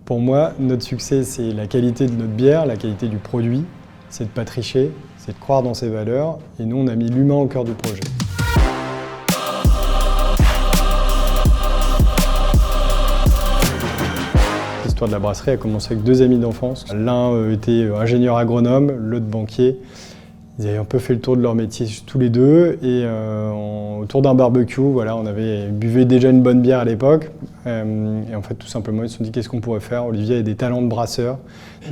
Pour moi, notre succès, c'est la qualité de notre bière, la qualité du produit, c'est de ne pas tricher, c'est de croire dans ses valeurs. Et nous, on a mis l'humain au cœur du projet. L'histoire de la brasserie a commencé avec deux amis d'enfance. L'un était ingénieur agronome, l'autre banquier. Ils avaient un peu fait le tour de leur métier tous les deux et autour d'un barbecue, voilà, on avait buvé déjà une bonne bière à l'époque. Et en fait, tout simplement, ils se sont dit qu'est-ce qu'on pourrait faire. Olivier avait des talents de brasseur.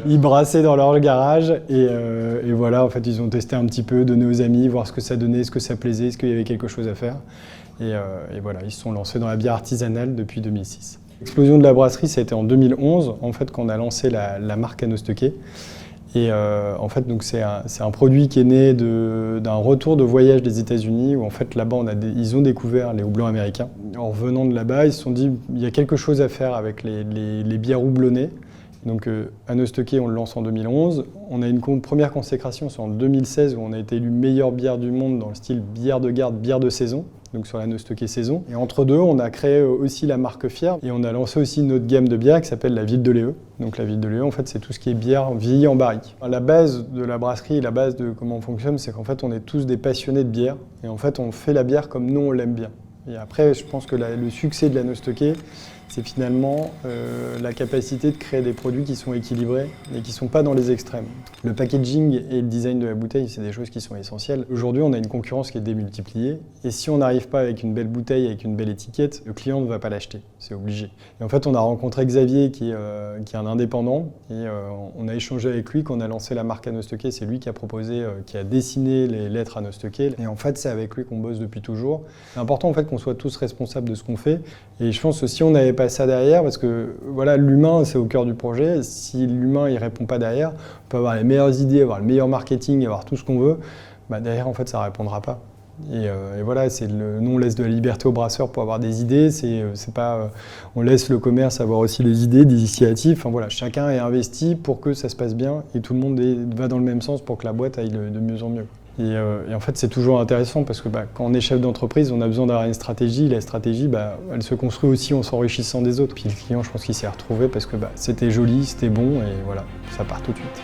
Ils brassaient dans leur garage et voilà, en fait, ils ont testé un petit peu, donné aux amis, voir ce que ça donnait, ce que ça plaisait, est-ce qu'il y avait quelque chose à faire. Et voilà, ils se sont lancés dans la bière artisanale depuis 2006. L'explosion de la brasserie, ça a été en 2011, en fait, quand on a lancé la marque Anno Stocké. Et en fait, donc c'est un produit qui est né d'un retour de voyage des États-Unis où en fait là-bas ils ont découvert les houblons américains. En revenant de là-bas, ils se sont dit il y a quelque chose à faire avec les bières houblonnées. Donc Anno Stocké, on le lance en 2011. On a une première consécration, c'est en 2016 où on a été élu meilleure bière du monde dans le style bière de garde, bière de saison. Donc sur l'Anno Stocké saison. Et entre deux, on a créé aussi la marque Fier et on a lancé aussi une autre gamme de bière qui s'appelle la Ville de Léeux. Donc la Ville de Léeux, en fait, c'est tout ce qui est bière vieillie en barrique. La base de la brasserie, la base de comment on fonctionne, c'est qu'en fait, on est tous des passionnés de bière et en fait, on fait la bière comme nous, on l'aime bien. Et après, je pense que le succès de l'Anno Stocké, c'est finalement la capacité de créer des produits qui sont équilibrés et qui ne sont pas dans les extrêmes. Le packaging et le design de la bouteille, c'est des choses qui sont essentielles. Aujourd'hui, on a une concurrence qui est démultipliée. Et si on n'arrive pas avec une belle bouteille, avec une belle étiquette, le client ne va pas l'acheter. C'est obligé. Et en fait, on a rencontré Xavier, qui est un indépendant. Et on a échangé avec lui quand on a lancé la marque Anno Stocké. C'est lui qui a proposé, qui a dessiné les lettres Anno Stocké. Et en fait, c'est avec lui qu'on bosse depuis toujours. C'est important en fait, qu'on soit tous responsables de ce qu'on fait. Et je pense que si on n'avait pas ça derrière, parce que voilà, l'humain c'est au cœur du projet, si l'humain il répond pas derrière, on peut avoir les meilleures idées, avoir le meilleur marketing, avoir tout ce qu'on veut, bah derrière en fait ça répondra pas. Et voilà, nous on laisse de la liberté aux brasseurs pour avoir des idées, on laisse le commerce avoir aussi des idées, des initiatives, enfin voilà, chacun est investi pour que ça se passe bien et tout le monde va dans le même sens pour que la boîte aille de mieux en mieux. Et en fait, c'est toujours intéressant parce que quand on est chef d'entreprise, on a besoin d'avoir une stratégie. La stratégie, elle se construit aussi en s'enrichissant des autres. Puis le client, je pense qu'il s'est retrouvé parce que c'était joli, c'était bon et voilà, ça part tout de suite.